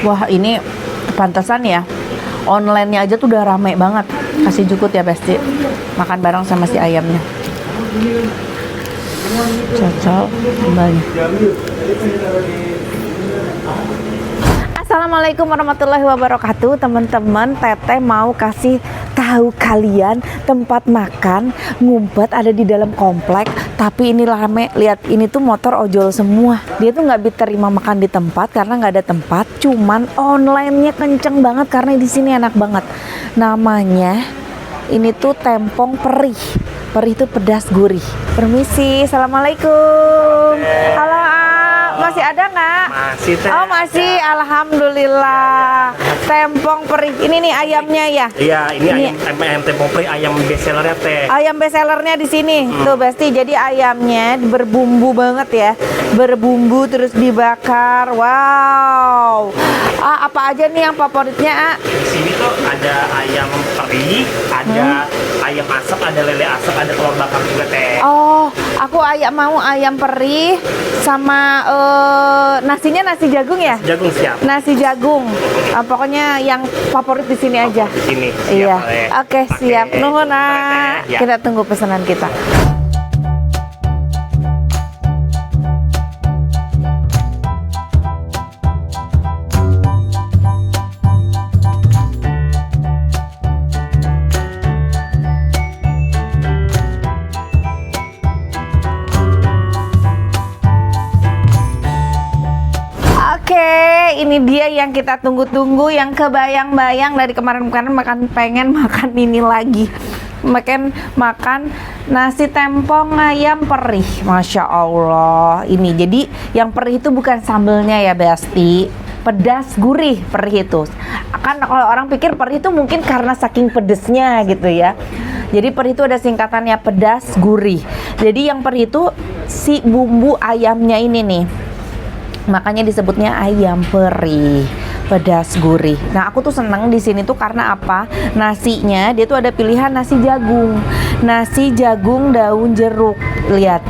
Wah, ini pantesan ya. Online-nya aja tuh udah rame banget. Kasih jukut ya, Besti. Makan bareng sama si ayamnya. Cocok kembali. Assalamualaikum warahmatullahi wabarakatuh. Teman-teman, Teteh mau kasih tahu kalian tempat makan ngumpet ada di dalam komplek, tapi ini rame. Lihat, ini tuh motor ojol semua. Dia tuh nggak diterima makan di tempat karena nggak ada tempat. Cuman online-nya kenceng banget karena di sini enak banget. Namanya ini tuh Tempong Perih. Perih itu pedas gurih. Permisi, assalamualaikum. Halo, masih ada nggak? Masih teh. Oh masih, alhamdulillah. Tempong Perih. Ini nih ayamnya ya? Iya, ini ayam Tempong Perih, ayam best sellernya teh. Ayam best sellernya di sini. Tuh Besti, jadi ayamnya berbumbu banget ya. Berbumbu terus dibakar. Wow. Apa aja nih yang favoritnya? Di sini tuh ada ayam perih, ada ayam asap, ada lele asap, ada telur bakar juga teh. Oh, aku mau ayam perih sama nasinya nasi jagung ya? Jagung siap. Nasi jagung. Pokoknya yang favorit di sini aja. Di sini. Iya. Siap, Oke, siap. Nuhun, Nak. Ya. Kita tunggu pesanan kita. Oke, ini dia yang kita tunggu-tunggu, yang kebayang-bayang dari kemarin-kemarin pengen makan ini lagi. Makan nasi tempong ayam perih. Masya Allah. Ini jadi yang perih itu bukan sambelnya ya Besti, pedas gurih perih itu. Kan kalau orang pikir perih itu mungkin karena saking pedesnya gitu ya. Jadi perih itu ada singkatannya pedas gurih. Jadi yang perih itu si bumbu ayamnya ini nih. Makanya disebutnya ayam perih pedas gurih. Nah, aku tuh seneng di sini tuh karena apa? Nasinya dia tuh ada pilihan nasi jagung. Nasi jagung daun jeruk. Lihat.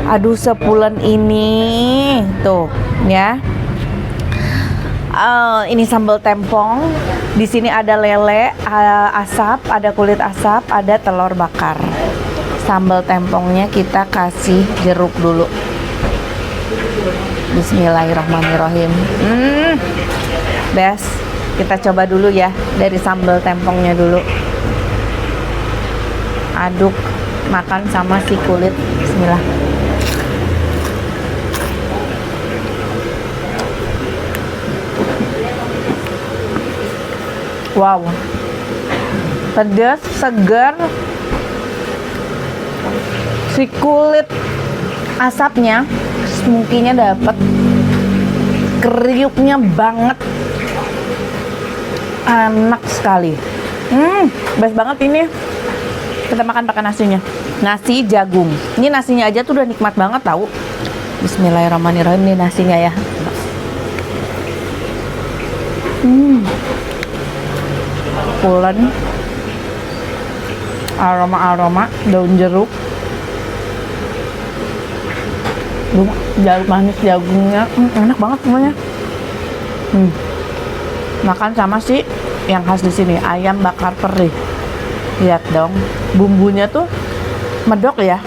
Aduh, sepulen ini. Tuh, ya. Ini sambal tempong. Di sini ada lele asap, ada kulit asap, ada telur bakar. Sambal tempongnya kita kasih jeruk dulu. Bismillahirrahmanirrahim. Best. Kita coba dulu ya dari sambal tempongnya dulu. Aduk, makan sama si kulit. Bismillah. Wow. Pedas, segar. Si kulit asapnya, smoky-nya dapet, kriuknya banget, enak sekali. Best banget ini. Kita makan pakai nasinya, nasi jagung. Ini nasinya aja tuh udah nikmat banget tahu. Bismillahirrahmanirrahim. Ini nasinya ya. Pulen, aroma daun jeruk. Jeruk manis jagungnya enak banget semuanya. Makan sama si yang khas di sini, ayam bakar perih. Lihat dong, bumbunya tuh medok ya.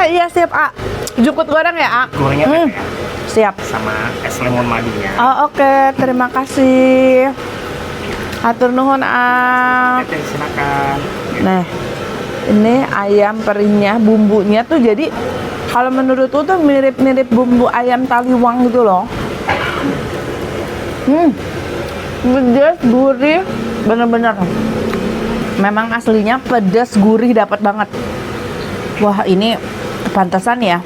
Iya siap, jukut goreng ya, Gorengnya siap. sama es lemon madunya. Oh, oke, terima kasih. Atur nuhun, Teh, silakan. Nah, ini ayam perihnya, bumbunya tuh jadi kalau menurutku tuh mirip-mirip bumbu ayam taliwang gitu loh. Pedas, gurih, bener-bener. Memang aslinya pedas, gurih, dapat banget. Wah, ini pantesan ya.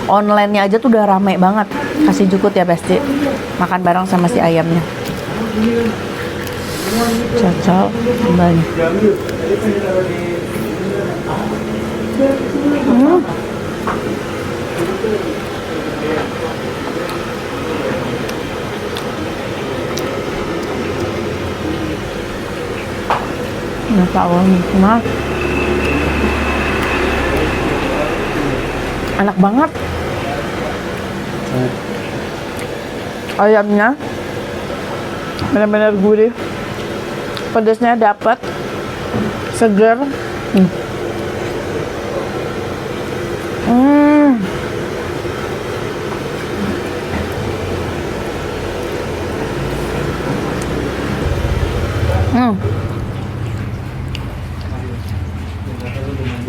Online-nya aja tuh udah rame banget. Kasih jukut ya Besti. Makan bareng sama si ayamnya. Cocok kembali. Masya Allah, nikmat. Enak banget. Ayamnya Benar-benar gurih, pedasnya dapat, seger.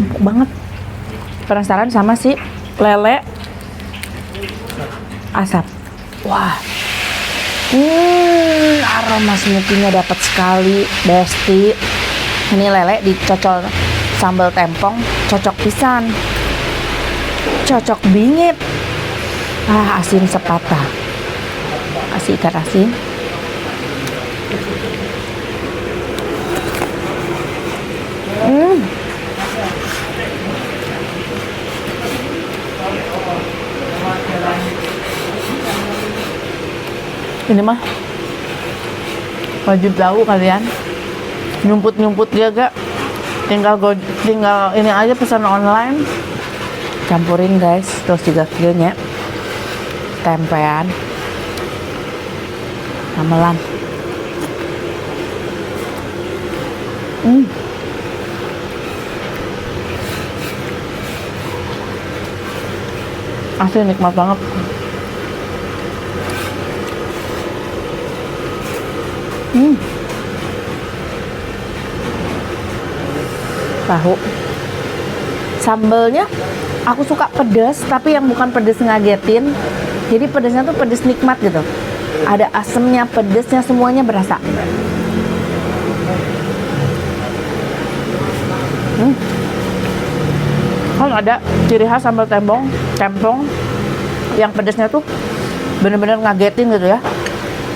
Empuk banget. Penasaran sama si lele asap. Wah, aroma smoky-nya dapat sekali, Besti. Ini lele dicocol sambal tempong, cocok pisan, cocok bingit. Asin sepatah, kasih ikan asin. Ini mah wajib tahu kalian, nyumput dia gak, tinggal ini aja pesan online, campurin guys, terus juga killnya tempean gamelan. Asli nikmat banget. Tahu sambelnya aku suka pedas, tapi yang bukan pedas ngagetin, jadi pedasnya tuh pedas nikmat gitu, ada asemnya, pedasnya, semuanya berasa. Kan ada ciri khas sambal tempong yang pedasnya tuh bener-bener ngagetin gitu ya,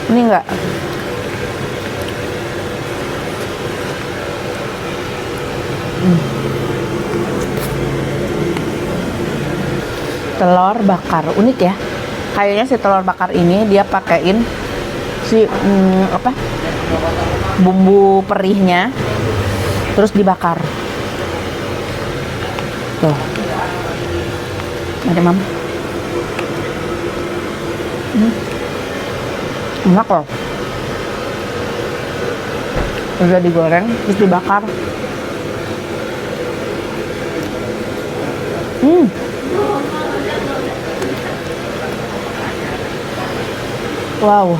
ini enggak. Telur bakar unik ya, kayaknya si telur bakar ini dia pakein si bumbu perihnya terus dibakar tuh. Ada mam, enak loh, udah digoreng terus dibakar. Wow.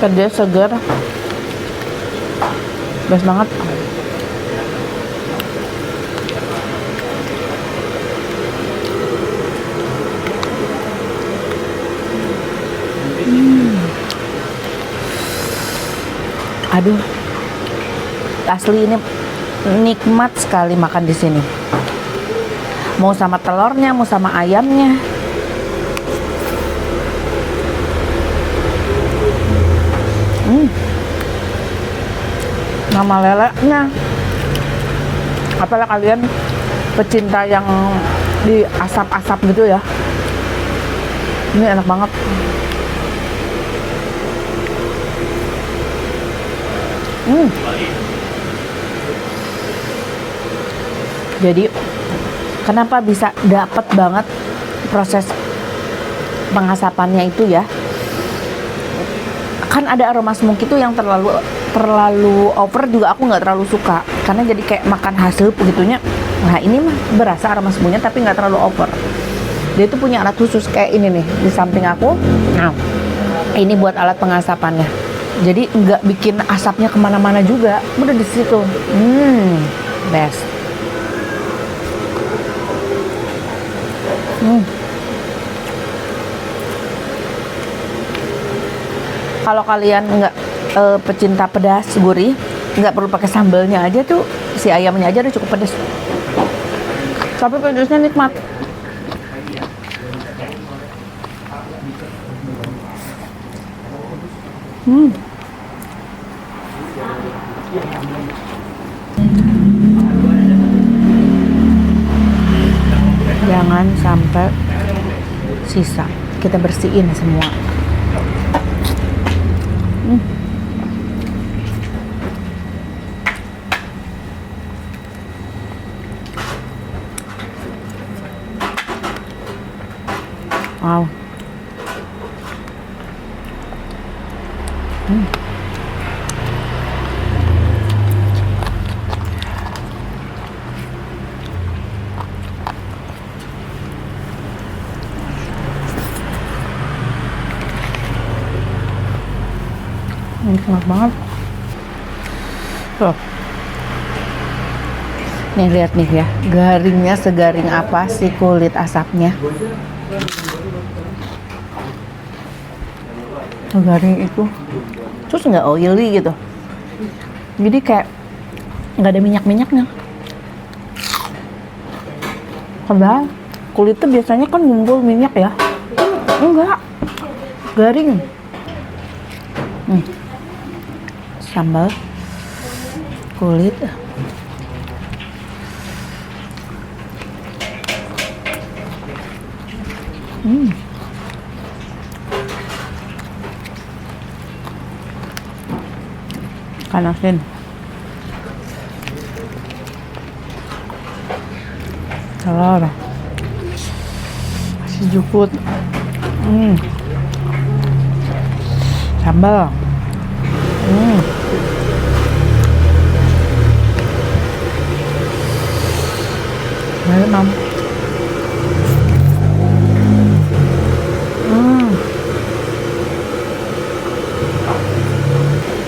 Pedas, segar, best banget. Aduh, asli ini nikmat sekali makan di sini. Mau sama telurnya, mau sama ayamnya. Nama lelenya. Apalah kalian pecinta yang di asap-asap gitu ya. Ini enak banget. Jadi kenapa bisa dapat banget proses pengasapannya itu ya? Kan ada aroma smoky itu yang terlalu over juga aku nggak terlalu suka, karena jadi kayak makan hasil begitunya. Nah ini mah berasa aroma smoky tapi nggak terlalu over. Dia itu punya alat khusus kayak ini nih di samping aku. Nah ini buat alat pengasapannya, jadi nggak bikin asapnya kemana-mana juga, udah di situ. Best. Kalau kalian nggak pecinta pedas gurih, nggak perlu pakai sambalnya aja tuh, si ayamnya aja udah cukup pedas. Tapi pedasnya nikmat. Jangan sampai sisa, kita bersihin semua. Wow. Nikmat banget. Tuh. Nih lihat nih ya, garingnya segaring apa sih kulit asapnya? Garing itu, terus nggak oily gitu. Jadi kayak nggak ada minyak-minyaknya. Padahal kulit tuh biasanya kan ngumpul minyak ya. Enggak, garing. Sambal kulit. Ikan asin. Telur. Nasi jukut. Sambal. Mari, Mam.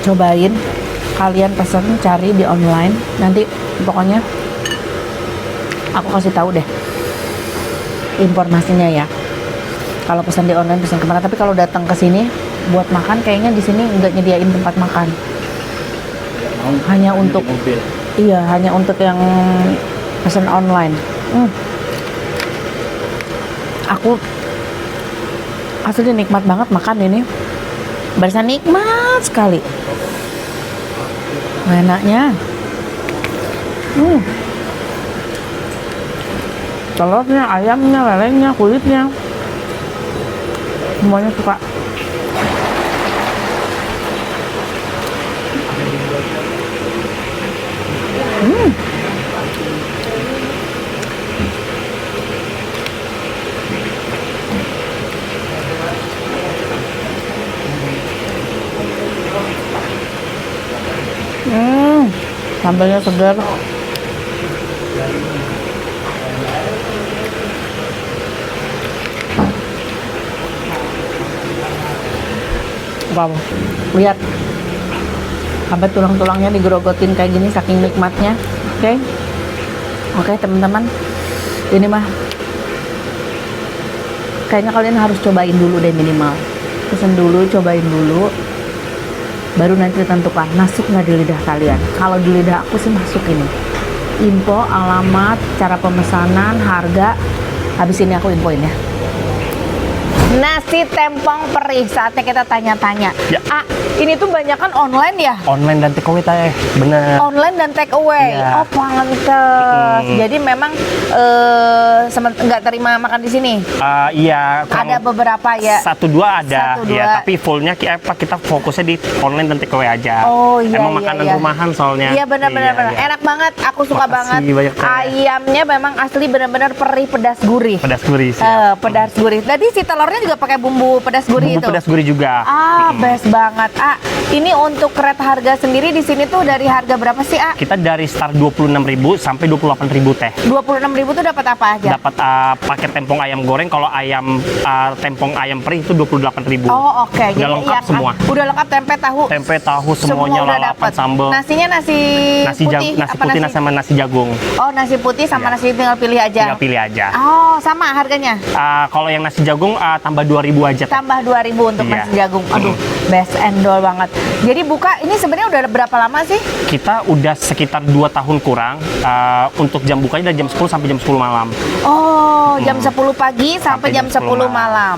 Cobain, kalian pesan cari di online, nanti pokoknya aku kasih tahu deh informasinya ya. Kalau pesan di online pesan kemana, tapi kalau datang ke sini buat makan kayaknya di sini nggak nyediain tempat makan. Hanya untuk iya, hanya untuk yang pesan online. Aku asli nikmat banget makan ini. Berasa nikmat sekali. Enaknya. Telurnya, ayamnya, lelenya, kulitnya. Semuanya suka. Sambalnya segar. Wow, lihat sampai tulang-tulangnya digerogotin kayak gini saking nikmatnya. Oke, teman-teman, ini mah kayaknya kalian harus cobain dulu deh minimal. Pesen dulu, cobain dulu, baru nanti tentukan masuk nggak di lidah kalian. Kalau di lidah aku sih masuk ini. Info, alamat, cara pemesanan, harga, habis ini aku infoin ya. Nasi tempong perih, saatnya kita tanya-tanya. Ya. Ini tuh banyak kan online ya? Online dan take away teh, bener. Online dan take away. Iya. Oh, pantes. Jadi memang nggak terima makan di sini. Iya. Ada beberapa ya. Satu dua ada, Satu, ya. dua. Tapi fullnya kita fokusnya di online dan take away aja. Oh iya. Emang iya, makanan iya. rumahan soalnya. Iya benar-benar. Iya. Enak banget. Aku suka Makasih banget. banyak, Teh. Ayamnya memang asli benar-benar perih, pedas, gurih. Pedas gurih sih. Pedas gurih. Tadi si telurnya juga pakai bumbu pedas gurih Bumbu itu. pedas gurih juga. Best banget. Ini untuk rate harga sendiri di sini tuh dari harga berapa sih, Kita dari start 26.000 sampai 28.000 teh. 26.000 tuh dapat apa aja? Dapat paket tempong ayam goreng. Kalau ayam tempong ayam perih itu 28.000. Oh, oke. Udah lengkap semua. Udah lengkap tempe, tahu. Tempe, tahu, Semua semuanya udah lalapan, dapet. sambal. Nasinya nasi putih. Nasi apa putih sama nasi jagung. Oh, nasi putih sama Iya. nasi tinggal pilih aja. Tinggal pilih aja. Oh, sama harganya. Kalau yang nasi jagung tambah 2.000 aja. Teh. Tambah 2.000 untuk Iya. nasi jagung. Aduh, best endol banget. Jadi buka ini sebenarnya udah berapa lama sih? Kita udah sekitar 2 tahun kurang. Untuk jam bukanya dari jam 10 sampai jam 10 malam. Oh, jam 10 pagi sampai jam 10 malam. malam.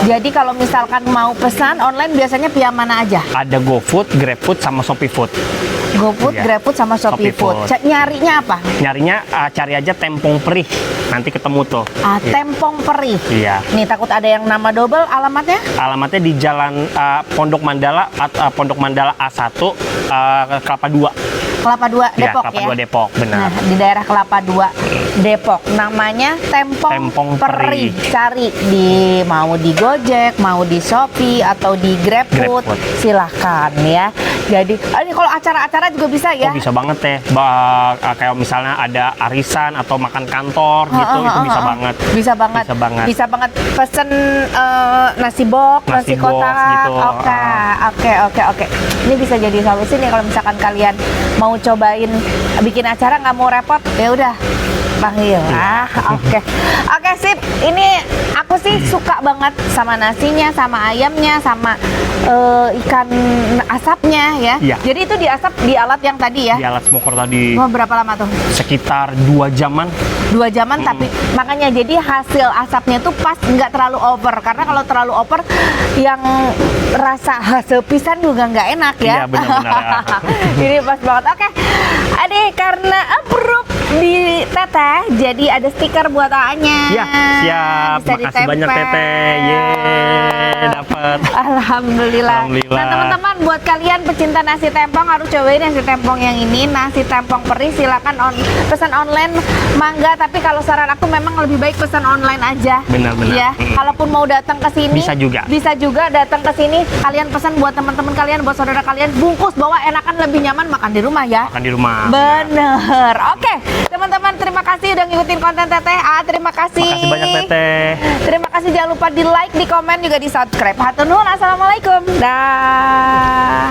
Jadi kalau misalkan mau pesan online biasanya via mana aja? Ada GoFood, GrabFood, sama Shopee Food. GoFood, Iya. GrabFood sama Shopee Shopee Food. Food. Nyarinya apa? Nyarinya cari aja tempong perih. Nanti ketemu tuh. Iya. Tempong perih. Iya. Nih takut ada yang nama double, alamatnya? Alamatnya di Jalan Pondok Mandala A1 Kelapa 2. Kelapa Dua Depok Kelapa ya. Dua Depok, benar. Nah, di daerah Kelapa Dua Depok. Namanya Tempong Peri. Cari mau di Gojek, mau di Shopee atau di GrabFood, GrabFood. silahkan ya. Jadi, ini kalau acara-acara juga bisa ya. Oh, bisa banget teh. Kayak misalnya ada arisan atau makan kantor gitu, itu bisa banget. Bisa banget. Bisa banget. Bisa banget pesen nasi box, nasi Nasi box kotak. gitu. Oke. Ini bisa jadi solusi nih kalau misalkan kalian mau cobain bikin acara nggak mau repot, ya udah panggil. Oke, sip. Ini aku sih suka banget sama nasinya, sama ayamnya, sama ikan asapnya ya. Iya. Jadi itu diasap di alat yang tadi ya. Di alat smoker tadi Mau berapa lama tuh? sekitar 2 jaman. 2 jaman, tapi makanya jadi hasil asapnya tuh pas, nggak terlalu over, karena kalau terlalu over yang rasa hasil pisan juga nggak enak ya. Iya, benar-benar. Ini pas banget. Oke, adik, karena approve di Teteh, jadi ada stiker buat A-nya. Ya, siap. Bisa Makasih banyak ditempel. Teteh. Yeay, dapat. Alhamdulillah. Alhamdulillah. Nah, teman-teman, buat kalian pecinta nasi tempong harus cobain nasi tempong yang ini, nasi tempong Peri. Silakan pesan online, mangga. Tapi kalau saran aku memang lebih baik pesan online aja. Benar-benar. Ya, kalaupun mau datang ke sini Bisa juga. Bisa juga datang ke sini. Kalian pesan buat teman-teman kalian, buat saudara kalian, bungkus bawa, enakan lebih nyaman makan di rumah ya. Makan di rumah. Bener. Oke, teman-teman, terima kasih udah ngikutin konten Teteh. Terima kasih. Makasih banyak Teteh. Terima kasih, jangan lupa di like, di komen, juga di subscribe. Hatur nuhun, assalamualaikum. Dah.